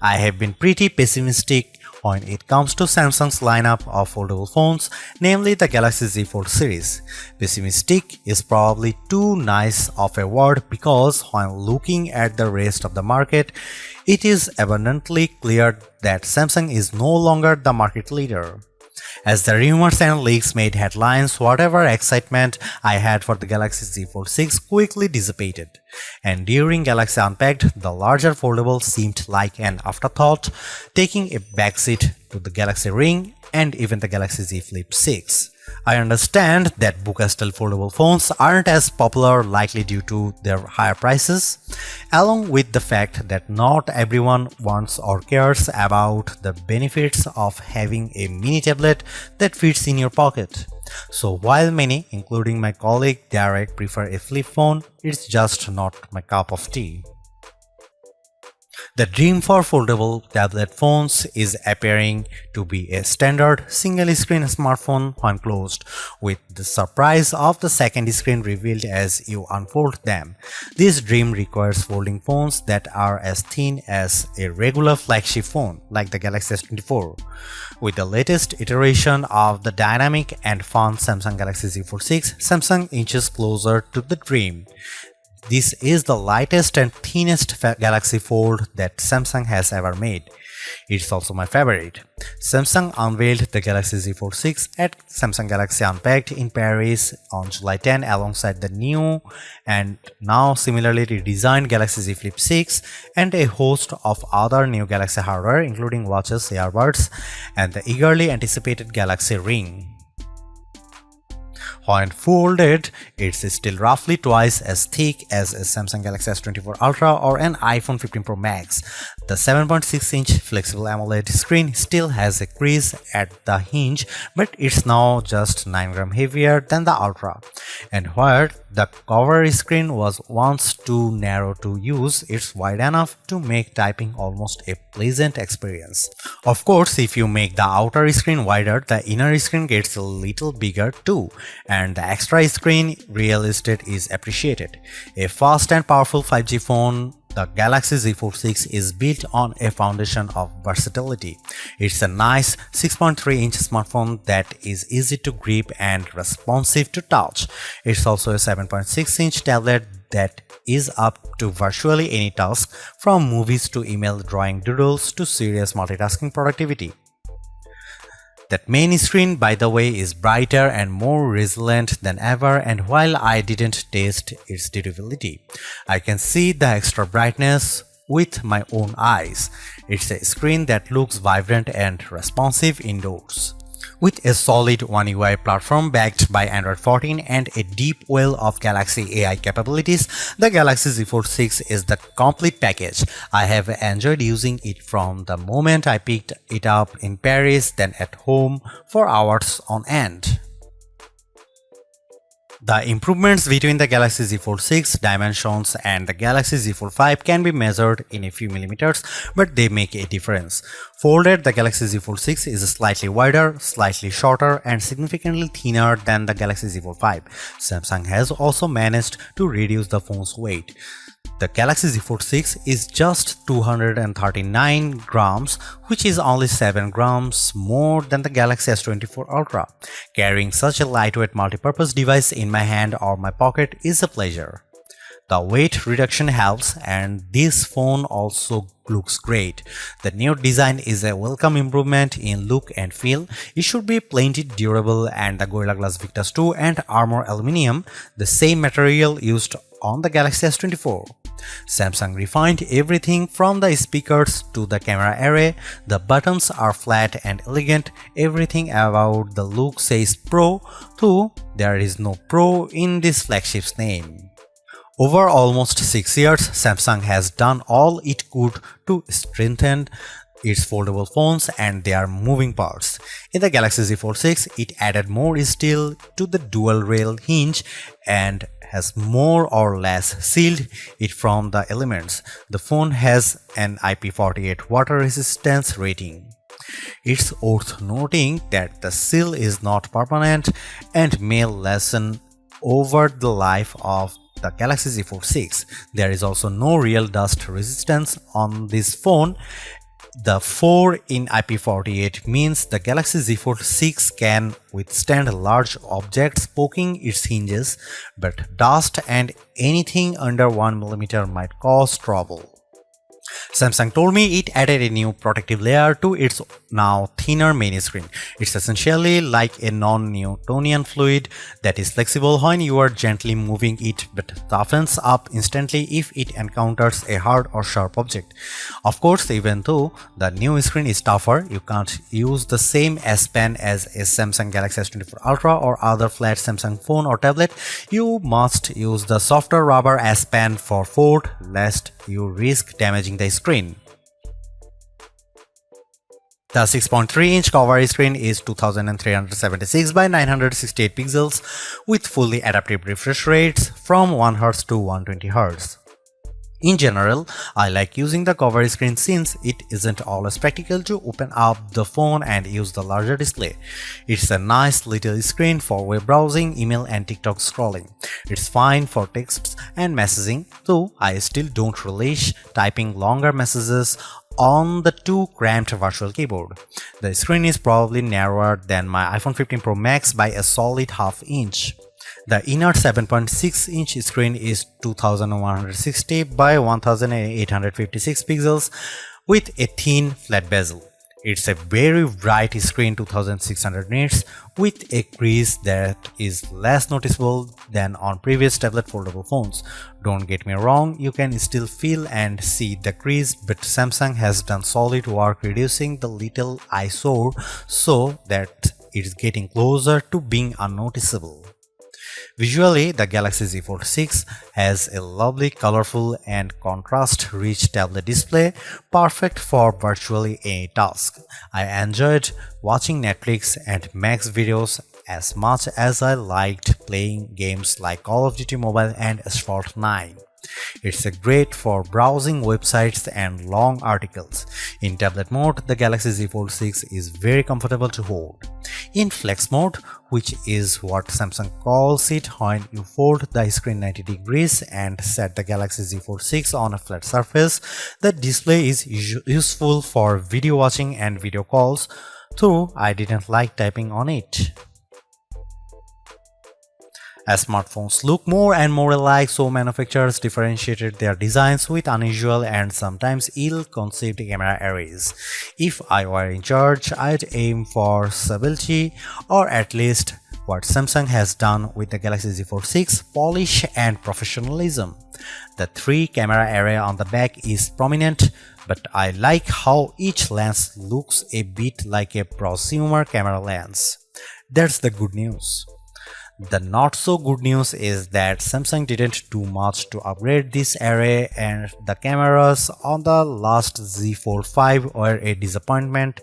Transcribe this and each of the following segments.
I have been pretty pessimistic when it comes to Samsung's lineup of foldable phones, namely the Galaxy Z Fold series. Pessimistic is probably too nice of a word because when looking at the rest of the market, it is abundantly clear that Samsung is no longer the market leader. As the rumors and leaks made headlines, whatever excitement I had for the Galaxy Z Fold 6 quickly dissipated. And during Galaxy Unpacked, the larger foldable seemed like an afterthought, taking a backseat to the Galaxy Ring and even the Galaxy Z Flip 6. I understand that Buca-style foldable phones aren't as popular, likely due to their higher prices, along with the fact that not everyone wants or cares about the benefits of having a mini tablet that fits in your pocket. So while many, including my colleague Derek, prefer a flip phone, it's just not my cup of tea. The dream for foldable tablet phones is appearing to be a standard single-screen smartphone when closed, with the surprise of the second screen revealed as you unfold them. This dream requires folding phones that are as thin as a regular flagship phone, like the Galaxy S24. With the latest iteration of the dynamic and fun Samsung Galaxy Z Fold 6, Samsung inches closer to the dream. This is the lightest and thinnest Galaxy Fold that Samsung has ever made. It's also my favorite. Samsung unveiled the Galaxy Z Fold 6 at Samsung Galaxy Unpacked in Paris on July 10 alongside the new and now similarly redesigned Galaxy Z Flip 6 and a host of other new Galaxy hardware including watches, earbuds, and the eagerly anticipated Galaxy Ring. When folded, it's still roughly twice as thick as a Samsung Galaxy S24 Ultra or an iPhone 15 Pro Max. The 7.6-inch flexible AMOLED screen still has a crease at the hinge, but it's now just 9 grams heavier than the Ultra. And where the cover screen was once too narrow to use, it's wide enough to make typing almost a pleasant experience. Of course, if you make the outer screen wider, the inner screen gets a little bigger too, and the extra screen real estate is appreciated. A fast and powerful 5G phone, the Galaxy Z Fold 6 is built on a foundation of versatility. It's a nice 6.3-inch smartphone that is easy to grip and responsive to touch. It's also a 7.6-inch tablet that is up to virtually any task, from movies to email, drawing doodles to serious multitasking productivity. That main screen, by the way, is brighter and more resilient than ever, and while I didn't test its durability, I can see the extra brightness with my own eyes. It's a screen that looks vibrant and responsive indoors. With a solid One UI platform backed by Android 14 and a deep well of Galaxy AI capabilities, the Galaxy Z Fold 6 is the complete package. I have enjoyed using it from the moment I picked it up in Paris, then at home for hours on end. The improvements between the Galaxy Z Fold 6 dimensions and the Galaxy Z Fold 5 can be measured in a few millimeters, but they make a difference. Folded, the Galaxy Z Fold 6 is slightly wider, slightly shorter, and significantly thinner than the Galaxy Z Fold 5. Samsung has also managed to reduce the phone's weight. The Galaxy Z Fold 6 is just 239 grams, which is only 7 grams more than the Galaxy S24 Ultra. Carrying such a lightweight multipurpose device in my hand or my pocket is a pleasure. The weight reduction helps, and this phone also looks great. The new design is a welcome improvement in look and feel. It should be plenty durable, and the Gorilla Glass Victus 2 and Armor Aluminium, the same material used on the Galaxy S24. Samsung refined everything from the speakers to the camera array. The buttons are flat and elegant. Everything about the look says Pro, though there is no Pro in this flagship's name. Over almost 6 years, Samsung has done all it could to strengthen its foldable phones and their moving parts. In the Galaxy Z Fold 6, it added more steel to the dual rail hinge and has more or less sealed it from the elements. The phone has an IP48 water resistance rating. It's worth noting that the seal is not permanent and may lessen over the life of the Galaxy Z Fold 6. There is also no real dust resistance on this phone, The 4 in IP48 means the Galaxy Z Fold 6 can withstand large objects poking its hinges, but dust and anything under 1 mm might cause trouble. Samsung told me it added a new protective layer to its now thinner main screen. It's essentially like a non-Newtonian fluid that is flexible when you are gently moving it but toughens up instantly if it encounters a hard or sharp object. Of course, even though the new screen is tougher, you can't use the same S Pen as a Samsung Galaxy S24 Ultra or other flat Samsung phone or tablet. You must use the softer rubber S Pen for Fold lest you risk damaging the screen. The 6.3-inch cover screen is 2376 by 968 pixels with fully adaptive refresh rates from 1 Hz to 120 Hz. In general, I like using the cover screen since it isn't always practical to open up the phone and use the larger display. It's a nice little screen for web browsing, email and TikTok scrolling. It's fine for texts and messaging, though I still don't relish typing longer messages on the too cramped virtual keyboard. The screen is probably narrower than my iPhone 15 Pro Max by a solid half inch. The inner 7.6-inch screen is 2160 by 1856 pixels with a thin flat bezel. It's a very bright screen 2600 nits with a crease that is less noticeable than on previous tablet foldable phones. Don't get me wrong, you can still feel and see the crease, but Samsung has done solid work reducing the little eyesore so that it's getting closer to being unnoticeable. Visually, the Galaxy Z Fold 6 has a lovely, colorful and contrast-rich tablet display, perfect for virtually any task. I enjoyed watching Netflix and Max videos as much as I liked playing games like Call of Duty Mobile and Asphalt 9. It's great for browsing websites and long articles. In tablet mode, the Galaxy Z Fold 6 is very comfortable to hold. In flex mode, which is what Samsung calls it when you fold the screen 90 degrees and set the Galaxy Z Fold 6 on a flat surface, the display is useful for video watching and video calls, though I didn't like typing on it. As smartphones look more and more alike, so manufacturers differentiated their designs with unusual and sometimes ill-conceived camera arrays. If I were in charge, I'd aim for stability, or at least what Samsung has done with the Galaxy Z Fold 6, polish and professionalism. The 3-camera array on the back is prominent, but I like how each lens looks a bit like a prosumer camera lens. That's the good news. The not so good news is that Samsung didn't do much to upgrade this array and the cameras on the last Z Fold 5 were a disappointment.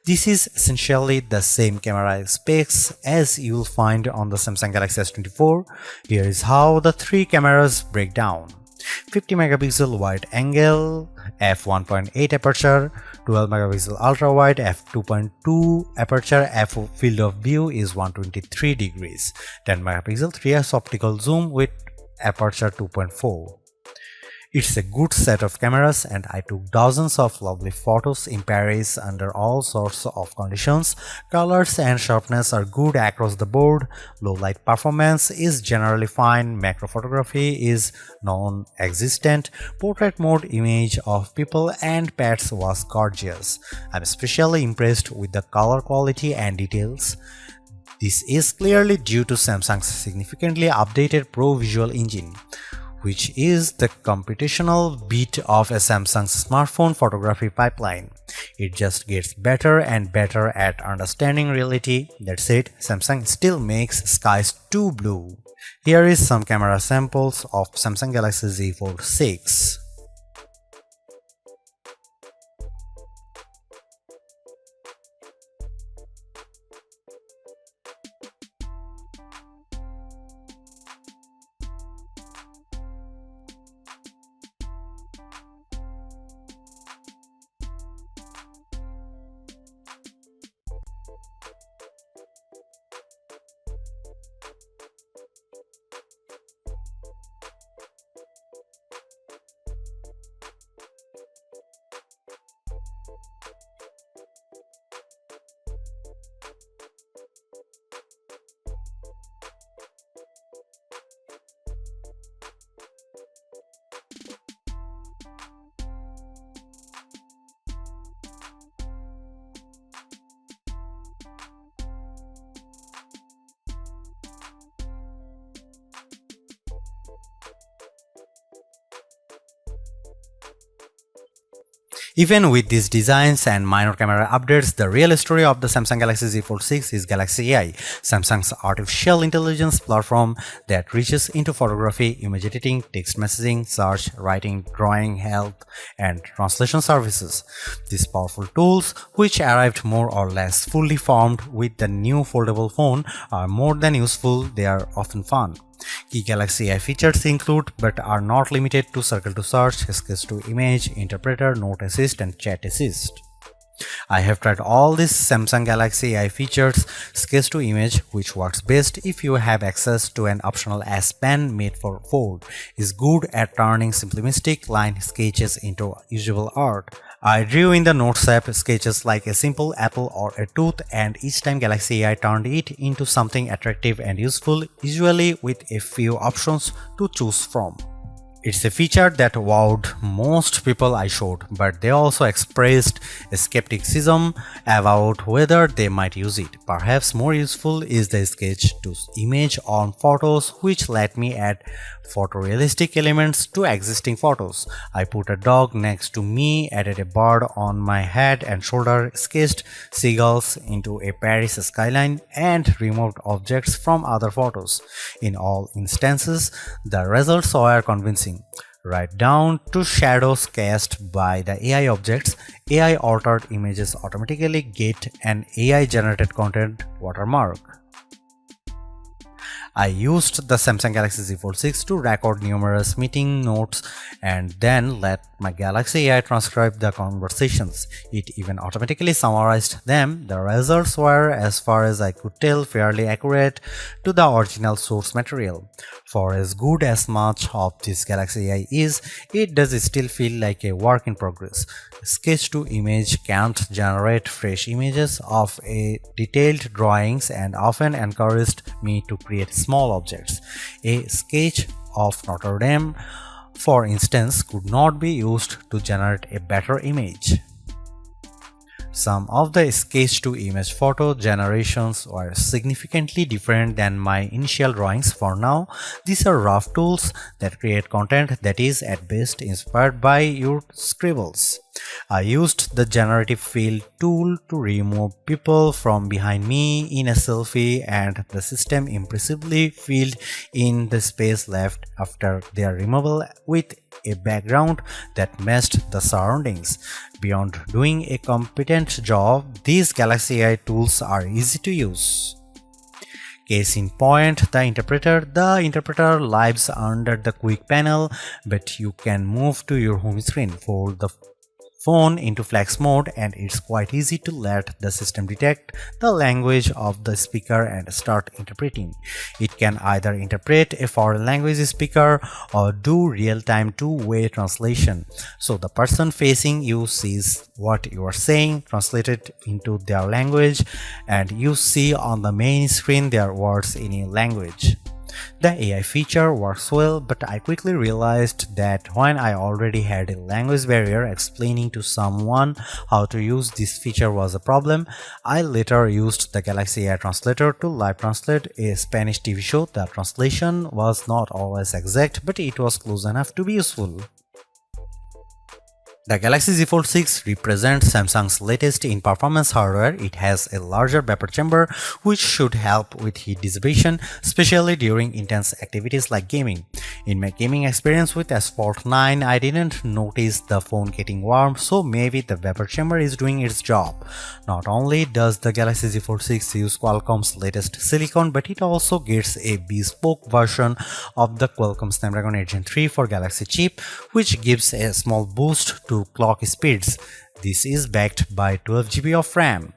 This is essentially the same camera specs as you'll find on the Samsung Galaxy S24. Here is how the 3 cameras break down. 50 megapixel wide angle, f1.8 aperture, 12 megapixel ultra wide, f2.2 aperture, f field of view is 123 degrees, 10 megapixel 3x optical zoom with aperture 2.4. It's a good set of cameras and I took dozens of lovely photos in Paris under all sorts of conditions. Colors and sharpness are good across the board, low light performance is generally fine, macro photography is non-existent, portrait mode image of people and pets was gorgeous. I'm especially impressed with the color quality and details. This is clearly due to Samsung's significantly updated Pro Visual Engine, which is the computational bit of a Samsung's smartphone photography pipeline. It just gets better and better at understanding reality. That said, Samsung still makes skies too blue. Here is some camera samples of Samsung Galaxy Z Fold 6. Even with these designs and minor camera updates, the real story of the Samsung Galaxy Z Fold 6 is Galaxy AI, Samsung's artificial intelligence platform that reaches into photography, image editing, text messaging, search, writing, drawing, health, and translation services. These powerful tools, which arrived more or less fully formed with the new foldable phone, are more than useful, they are often fun. Key Galaxy AI features include, but are not limited to, Circle to Search, Sketch to Image, Interpreter, Note Assist, and Chat Assist. I have tried all these Samsung Galaxy AI features. Sketch to Image, which works best if you have access to an optional S Pen made for Fold, is good at turning simplistic line sketches into usable art. I drew in the Notes app sketches like a simple apple or a tooth, and each time Galaxy AI turned it into something attractive and useful, usually with a few options to choose from. It's a feature that wowed most people I showed, but they also expressed a skepticism about whether they might use it. Perhaps more useful is the sketch to image on photos, which let me add photorealistic elements to existing photos. I put a dog next to me, added a bird on my head and shoulder, sketched seagulls into a Paris skyline, and removed objects from other photos. In all instances, the results were convincing. Right down to shadows cast by the AI objects. AI altered images automatically get an AI generated content watermark. I used the Samsung Galaxy Z Fold 6 to record numerous meeting notes and then let my Galaxy AI transcribe the conversations. It even automatically summarized them. The results were, as far as I could tell, fairly accurate to the original source material. For as good as much of this Galaxy AI is, it does still feel like a work in progress. Sketch to Image can't generate fresh images of a detailed drawings and often encouraged me to create small objects. A sketch of Notre Dame, for instance, could not be used to generate a better image. Some of the sketch-to-image photo generations were significantly different than my initial drawings. For now, these are rough tools that create content that is at best inspired by your scribbles. I used the generative fill tool to remove people from behind me in a selfie, and the system impressively filled in the space left after their removal with a background that matched the surroundings. Beyond doing a competent job, these Galaxy AI tools are easy to use. Case in point, the interpreter. The interpreter lives under the quick panel, but you can move to your home screen, fold the phone into flex mode, and it's quite easy to let the system detect the language of the speaker and start interpreting. It can either interpret a foreign language speaker or do real-time two-way translation, so the person facing you sees what you are saying translated into their language, and you see on the main screen their words in a language. The AI feature works well, but I quickly realized that when I already had a language barrier, explaining to someone how to use this feature was a problem. I later used the Galaxy AI Translator to live translate a Spanish TV show. The translation was not always exact, but it was close enough to be useful. The Galaxy Z Fold 6 represents Samsung's latest in performance hardware. It has a larger vapor chamber, which should help with heat dissipation, especially during intense activities like gaming. In my gaming experience with S-Fold 9, I didn't notice the phone getting warm, so maybe the vapor chamber is doing its job. Not only does the Galaxy Z Fold 6 use Qualcomm's latest silicon, but it also gets a bespoke version of the Qualcomm Snapdragon 8 Gen 3 for Galaxy chip, which gives a small boost to clock speeds. This is backed by 12 GB of RAM.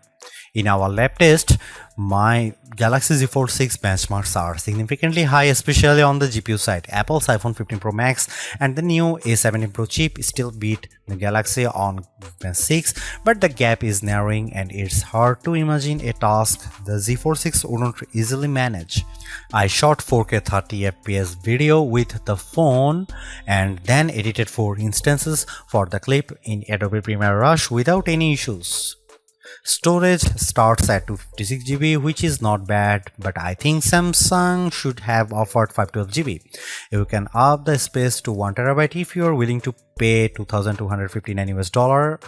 In our lab test, my Galaxy Z Fold 6 benchmarks are significantly high, especially on the GPU side. Apple's iPhone 15 Pro Max and the new A17 Pro chip still beat the Galaxy on Bench 6, but the gap is narrowing and it's hard to imagine a task the Z Fold 6 wouldn't easily manage. I shot 4K 30fps video with the phone and then edited 4 instances for the clip in Adobe Premiere Rush without any issues. Storage starts at 256 GB, which is not bad, but I think Samsung should have offered 512 GB. You can up the space to 1 TB if you are willing to pay $2,259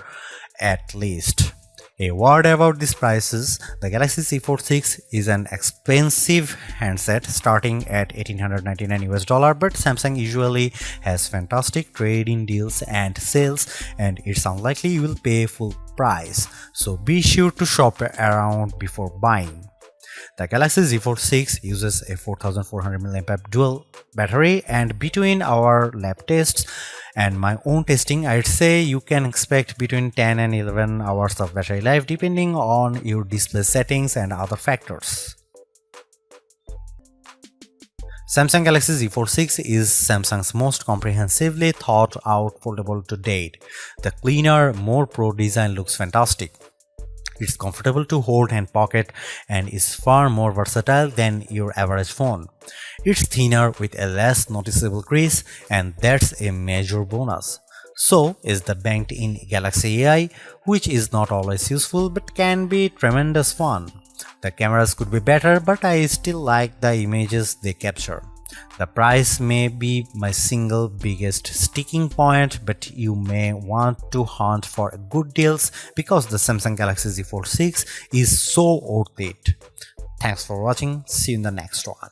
at least. A word about these prices: the Galaxy Z Fold 6 is an expensive handset starting at $1,899, but Samsung usually has fantastic trade-in deals and sales, and it's unlikely you will pay full price. So be sure to shop around before buying. The Galaxy Z Fold 6 uses a 4400 mAh dual battery, and between our lab tests and my own testing, I'd say you can expect between 10 and 11 hours of battery life depending on your display settings and other factors. Samsung Galaxy Z Fold 6 is Samsung's most comprehensively thought out foldable to date. The cleaner, more pro design looks fantastic. It's comfortable to hold and pocket and is far more versatile than your average phone. It's thinner with a less noticeable crease, and that's a major bonus. So is the banked-in Galaxy AI, which is not always useful but can be tremendous fun. The cameras could be better, but I still like the images they capture. The price may be my single biggest sticking point, but you may want to hunt for good deals because the Samsung Galaxy Z Fold 6 is so worth it. Thanks for watching. See you in the next one.